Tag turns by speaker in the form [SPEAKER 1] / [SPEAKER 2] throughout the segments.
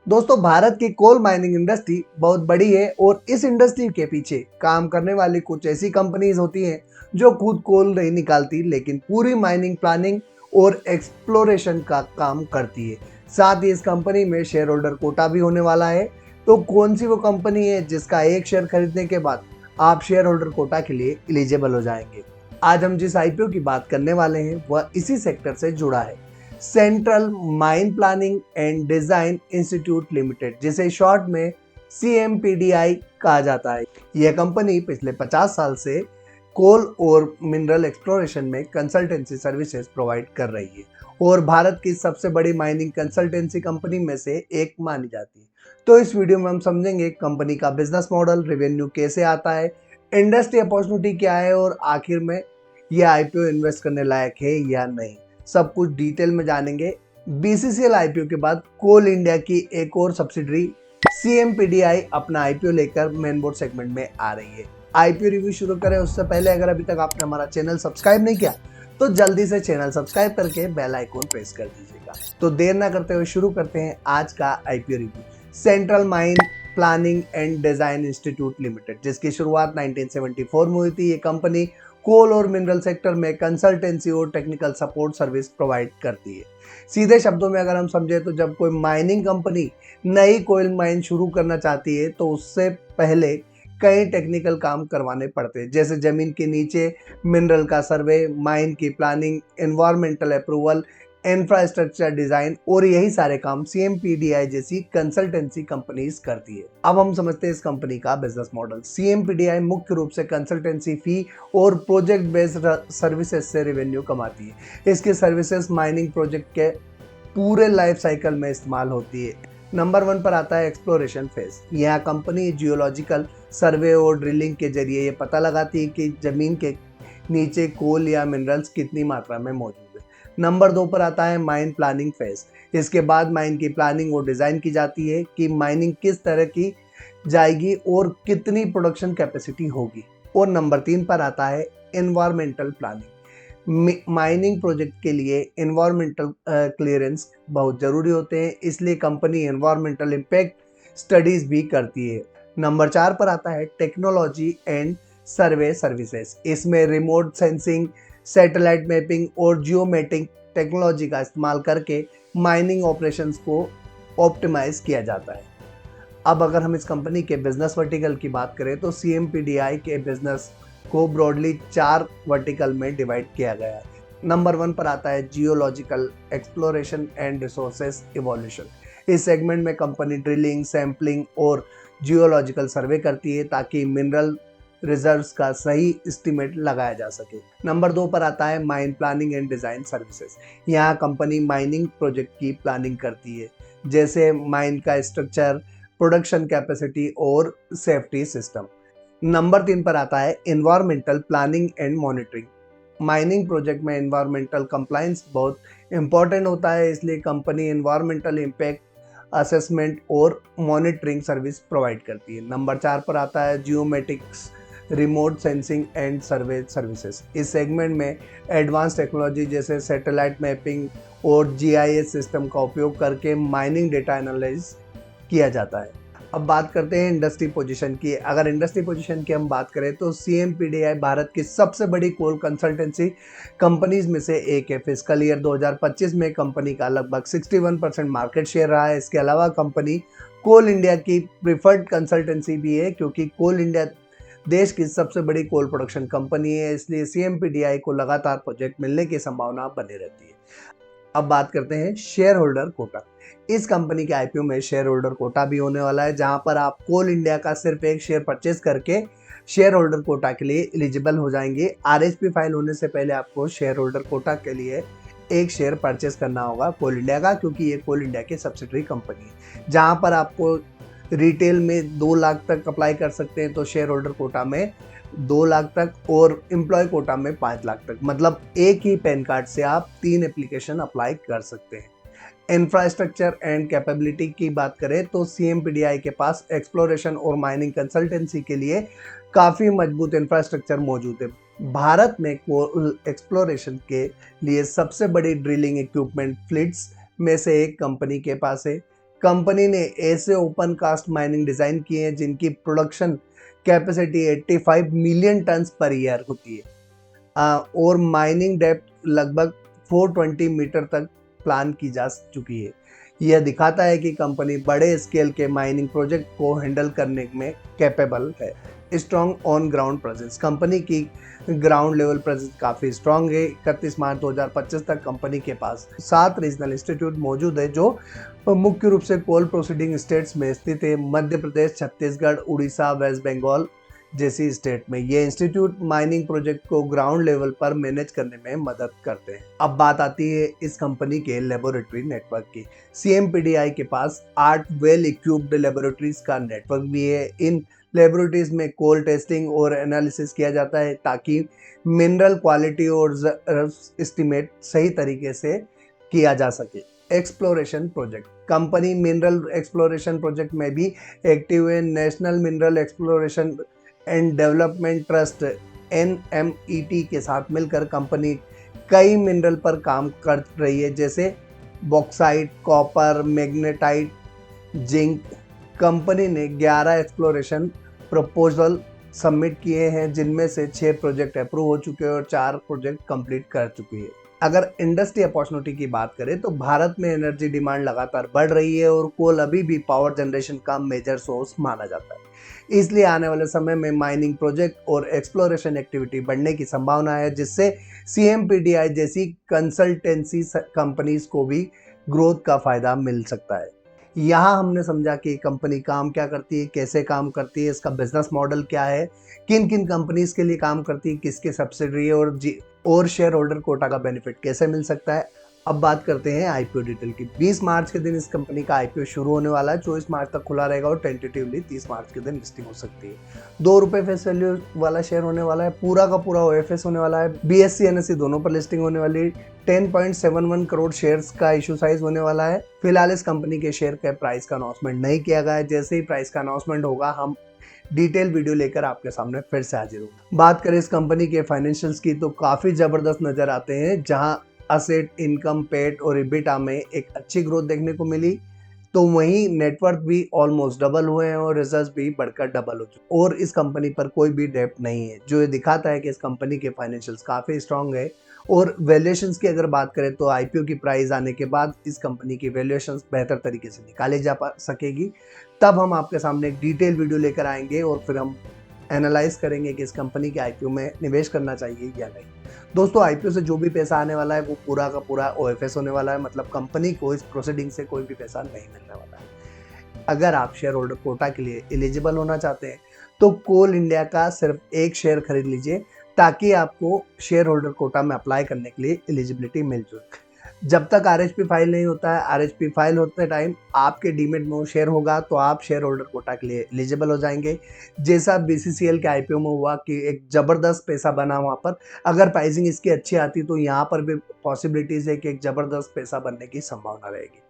[SPEAKER 1] दोस्तों, भारत की coal mining industry बहुत बड़ी है और इस इंडस्ट्री के पीछे काम करने वाली कुछ ऐसी कंपनीज होती हैं जो खुद कोल नहीं निकालती लेकिन पूरी माइनिंग प्लानिंग और एक्सप्लोरेशन का काम करती है। साथ ही इस कंपनी में शेयर होल्डर कोटा भी होने वाला है। तो कौन सी वो कंपनी है जिसका एक शेयर खरीदने के बाद आप शेयर होल्डर कोटा के लिए एलिजिबल हो जाएंगे? आज हम जिस आईपीओ की बात करने वाले हैं वह इसी सेक्टर से जुड़ा है। Central mine planning and design institute limited, जिसे शॉर्ट में CMPDI कहा जाता है। यह कंपनी पिछले 50 साल से कोल और मिनरल एक्सप्लोरेशन में कंसल्टेंसी सर्विसेज प्रोवाइड कर रही है और भारत की सबसे बड़ी माइनिंग कंसल्टेंसी कंपनी में से एक मानी जाती है। तो इस वीडियो में हम समझेंगे कंपनी का बिजनेस मॉडल, रेवेन्यू कैसे आता है, इंडस्ट्री अपॉर्चुनिटी क्या है और आखिर में यह आईपीओ इन्वेस्ट करने लायक है या नहीं। सब कुछ डिटेल में जानेंगे। BCCL आईपीओ के बाद कोल इंडिया की एक और सब्सिडरी CMPDI अपना आईपीओ लेकर मेन बोर्ड सेगमेंट में आ रही है। आईपीओ रिव्यू शुरू करें उससे पहले अगर अभी तक आपने हमारा चैनल सब्सक्राइब नहीं किया तो जल्दी से चैनल सब्सक्राइब करके बेल आइकॉन प्रेस कर दीजिएगा। तो देर ना करते हुए शुरू करते हैं आज का IPO review. Central mine planning and design institute limited, जिसकी शुरुआत 1974 में हुई थी। ये कंपनी कोल और मिनरल सेक्टर में कंसल्टेंसी और टेक्निकल सपोर्ट सर्विस प्रोवाइड करती है। सीधे शब्दों में अगर हम समझे तो जब कोई माइनिंग कंपनी नई कोयल माइन शुरू करना चाहती है तो उससे पहले कई टेक्निकल काम करवाने पड़ते हैं, जैसे जमीन के नीचे मिनरल का सर्वे, माइन की planning, environmental approval, infrastructure design और यही सारे काम CMPDI जैसी कंसल्टेंसी कंपनीज करती है। अब हम समझते हैं इस कंपनी का बिजनेस मॉडल। CMPDI मुख्य रूप से कंसल्टेंसी फी और प्रोजेक्ट बेस्ड सर्विसेज से रेवेन्यू कमाती है। इसकी सर्विसेज माइनिंग प्रोजेक्ट के पूरे लाइफ साइकिल में इस्तेमाल होती है। नंबर 1 पर आता है एक्सप्लोरेशन फेज। यह कंपनी जियोलॉजिकल सर्वे और ड्रिलिंग के जरिए ये पता लगाती है कि जमीन के नीचे कोल या मिनरल्स कितनी मात्रा में मौजूद है। नंबर 2 पर आता है माइन प्लानिंग फेज। इसके बाद माइन की प्लानिंग और डिजाइन की जाती है कि माइनिंग किस तरह की जाएगी और कितनी प्रोडक्शन कैपेसिटी होगी। और नंबर 3 पर आता है एनवायरमेंटल प्लानिंग। माइनिंग प्रोजेक्ट के लिए एनवायरमेंटल क्लियरेंस बहुत ज़रूरी होते हैं, इसलिए कंपनी एनवायरमेंटल इम्पैक्ट स्टडीज भी करती है। नंबर 4 पर आता है टेक्नोलॉजी एंड सर्वे सर्विसेज। इसमें रिमोट सेंसिंग, सैटेलाइट मैपिंग और जियोमेट्रिक टेक्नोलॉजी का इस्तेमाल करके माइनिंग ऑपरेशंस को ऑप्टिमाइज किया जाता है। अब अगर हम इस कंपनी के बिजनेस वर्टिकल की बात करें तो CMPDI के बिजनेस को ब्रॉडली 4 वर्टिकल में डिवाइड किया गया है। नंबर 1 पर आता है geological exploration and resources evolution. इस सेगमेंट में कंपनी ड्रिलिंग, सैंपलिंग और जियोलॉजिकल सर्वे करती है ताकि मिनरल रिजर्व्स का सही एस्टीमेट लगाया जा सके। नंबर 2 पर आता है mine planning and design services. यहाँ कंपनी माइनिंग प्रोजेक्ट की प्लानिंग करती है, जैसे माइन का स्ट्रक्चर, प्रोडक्शन कैपेसिटी और सेफ्टी सिस्टम। नंबर 3 पर आता है environmental planning and monitoring. Mining project में एनवायरमेंटल कंप्लायंस बहुत इंपॉर्टेंट होता है, इसलिए कंपनी एनवायरमेंटल इम्पैक्ट असेसमेंट और मॉनिटरिंग सर्विस प्रोवाइड करती है। नंबर 4 पर आता है geomatics, remote sensing and survey services. इस सेगमेंट में एडवांस टेक्नोलॉजी जैसे सैटेलाइट मैपिंग और GIS सिस्टम का उपयोग करके माइनिंग डेटा एनालाइज किया जाता है। अब बात करते हैं इंडस्ट्री पोजीशन की। अगर इंडस्ट्री पोजीशन की हम बात करें तो CMPDI भारत की सबसे बड़ी कोल कंसल्टेंसी कंपनीज में से एक है। फिस्कल ईयर 2025 में कंपनी का लगभग 61% मार्केट शेयर रहा है। इसके अलावा कंपनी कोल इंडिया की प्रिफर्ड कंसल्टेंसी भी है, क्योंकि कोल इंडिया देश की सबसे बड़ी कोल प्रोडक्शन कंपनी है, इसलिए CMPDI को लगातार प्रोजेक्ट मिलने की संभावना बनी रहती है। अब बात करते हैं शेयर होल्डर कोटा। इस कंपनी के आईपीओ में शेयर होल्डर कोटा भी होने वाला है, जहां पर आप कोल इंडिया का सिर्फ एक शेयर परचेज करके शेयर होल्डर कोटा के लिए एलिजिबल हो जाएंगे। RHP फाइल होने से पहले आपको शेयर होल्डर कोटा के लिए एक शेयर परचेज करना होगा कोल इंडिया का, क्योंकि ये कोल इंडिया की सब्सिडरी कंपनी है। जहां पर आपको रिटेल में 2 लाख तक अप्लाई कर सकते हैं, तो शेयर होल्डर कोटा में 2 लाख तक और एम्प्लॉय कोटा में 5 लाख तक, मतलब एक ही पैन कार्ड से आप 3 एप्लीकेशन अप्लाई कर सकते हैं। इंफ्रास्ट्रक्चर एंड कैपेबिलिटी की बात करें तो CMPDI के पास एक्सप्लोरेशन और माइनिंग कंसल्टेंसी के लिए काफ़ी मजबूत इंफ्रास्ट्रक्चर मौजूद है। भारत में कोल एक्सप्लोरेशन के लिए सबसे बड़ी ड्रिलिंग इक्विपमेंट फ्लीट्स में से एक कंपनी के पास है। कंपनी ने ऐसे ओपन कास्ट माइनिंग डिजाइन किए हैं जिनकी production capacity 85 million turns per year होती है और माइनिंग डेप्थ लगभग 420 मीटर तक प्लान की जा चुकी है। यह दिखाता है कि कंपनी बड़े स्केल के माइनिंग प्रोजेक्ट को हैंडल करने में कैपेबल है। Strong on ground presence, company की ग्राउंड लेवल प्रेजेंस काफ़ी स्ट्रॉन्ग है। 31 मार्च 2025 तक कंपनी के पास 7 रीजनल इंस्टीट्यूट मौजूद है जो मुख्य रूप से कोल प्रोसीडिंग स्टेट्स में स्थित है। मध्य प्रदेश, छत्तीसगढ़, उड़ीसा, वेस्ट बंगाल जैसी स्टेट में ये इंस्टीट्यूट माइनिंग प्रोजेक्ट को ग्राउंड लेवल पर मैनेज करने में मदद करते हैं। अब बात आती है इस कंपनी के लेबोरेटरी नेटवर्क की। CMPDI के पास 8 वेल इक्विप्ड लेबोरेटरीज का नेटवर्क भी है। इन लेबोरेटरीज में कोल टेस्टिंग और एनालिसिस किया जाता है ताकि मिनरल क्वालिटी और एस्टिमेट सही तरीके से किया जा सके। Exploration project, company mineral exploration project में भी एक्टिव है। National mineral exploration and development trust NMET के साथ मिलकर कंपनी कई मिनरल पर काम कर रही है जैसे bauxite, copper, magnetite, zinc. Company ने 11 एक्सप्लोरेशन प्रपोजल सबमिट किए हैं जिनमें से 6 प्रोजेक्ट अप्रूव हो चुके हैं और 4 प्रोजेक्ट कंप्लीट कर चुकी है। अगर इंडस्ट्री अपॉर्चुनिटी की बात करें तो भारत में एनर्जी डिमांड लगातार बढ़ रही है और कोल अभी भी पावर जनरेशन का मेजर सोर्स माना जाता है। इसलिए आने वाले समय में माइनिंग प्रोजेक्ट और एक्सप्लोरेशन एक्टिविटी बढ़ने की संभावना है जिससे CMPDI जैसी कंसल्टेंसी कंपनीज को भी ग्रोथ का फायदा मिल सकता है। यहाँ हमने समझा कि कंपनी काम क्या करती है, कैसे काम करती है, इसका बिजनेस मॉडल क्या है, किन किन कंपनीज के लिए काम करती है, किसके सब्सिडरी और शेयर होल्डर कोटा का बेनिफिट कैसे मिल सकता है। अब बात करते हैं IPO डिटेल की। 20 मार्च के दिन इस कंपनी का IPO शुरू होने वाला है। 24 मार्च तक खुला रहेगा और टेंटेटिवली 30 मार्च के दिन लिस्टिंग हो सकती है। ₹2 फेस वैल्यू वाला शेयर होने वाला है। पूरा का पूरा OFS होने वाला है। BSE NSE दोनों पर लिस्टिंग होने वाली है। 10.71 करोड़ शेयर्स का इशू साइज होने वाला है। फिलहाल इस कंपनी के शेयर के प्राइस का अनाउंसमेंट नहीं किया गया है। जैसे ही प्राइस का अनाउंसमेंट होगा हम डिटेल वीडियो लेकर आपके सामने फिर से हाजिर होंगे। बात करें इस कंपनी के फाइनेंशियल्स की तो काफ़ी ज़बरदस्त नज़र आते हैं। जहां असेट, इनकम, पेट और EBITDA में एक अच्छी ग्रोथ देखने को मिली तो वहीं नेटवर्थ भी ऑलमोस्ट डबल हुए हैं और रिजल्ट्स भी बढ़कर डबल हो चुके और इस कंपनी पर कोई भी डेट नहीं है जो ये दिखाता है कि इस कंपनी के फाइनेंशियल्स काफ़ी स्ट्रांग है। और वैल्यूएशंस की अगर बात करें तो IPO की प्राइस आने के बाद इस कंपनी की वैल्यूएशंस बेहतर तरीके से निकाली जा सकेगी। तब हम आपके सामने एक डिटेल वीडियो लेकर आएंगे और फिर हम एनालाइज करेंगे कि इस कंपनी के IPO में निवेश करना चाहिए या नहीं। दोस्तों IPO से जो भी पैसा आने वाला है वो पूरा का पूरा OFS होने वाला है, मतलब कंपनी को इस प्रोसीडिंग से कोई भी पैसा नहीं मिलने वाला है। अगर आप शेयर होल्डर कोटा के लिए एलिजिबल होना चाहते हैं तो कोल इंडिया का सिर्फ एक शेयर खरीद लीजिए ताकि आपको शेयर होल्डर कोटा में अप्लाई करने के लिए एलिजिबिलिटी मिल जाए। जब तक RHP फाइल नहीं होता है, RHP फाइल होते टाइम आपके डीमेट में वो शेयर होगा तो आप शेयर होल्डर कोटा के लिए एलिजिबल हो जाएंगे। जैसा BCCL के IPO में हुआ कि एक ज़बरदस्त पैसा बना वहाँ पर, अगर प्राइसिंग इसकी अच्छी आती तो यहाँ पर भी पॉसिबिलिटीज़ है कि एक ज़बरदस्त पैसा बनने की संभावना रहेगी।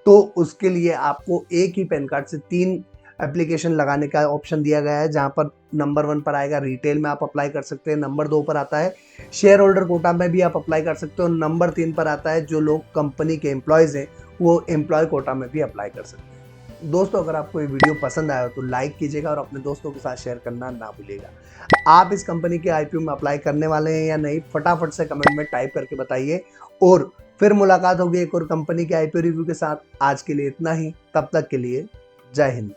[SPEAKER 1] तो उसके लिए आपको एक ही पैन कार्ड से 3 एप्लीकेशन लगाने का ऑप्शन दिया गया है। जहां पर नंबर 1 पर आएगा रिटेल में आप अप्लाई कर सकते हैं, नंबर 2 पर आता है शेयर होल्डर कोटा में भी आप अप्लाई कर सकते हो, नंबर 3 पर आता है जो लोग कंपनी के एम्प्लॉयज़ हैं वो एम्प्लॉय कोटा में भी अप्लाई कर सकते हैं। दोस्तों अगर आपको ये वीडियो पसंद आया हो तो लाइक कीजिएगा और अपने दोस्तों के साथ शेयर करना ना भूलिएगा। आप इस कंपनी के IPO में अप्लाई करने वाले हैं या नहीं, फटाफट से कमेंट में टाइप करके बताइए और फिर मुलाकात होगी एक और कंपनी के IPO रिव्यू के साथ। आज के लिए इतना ही, तब तक के लिए जय हिंद।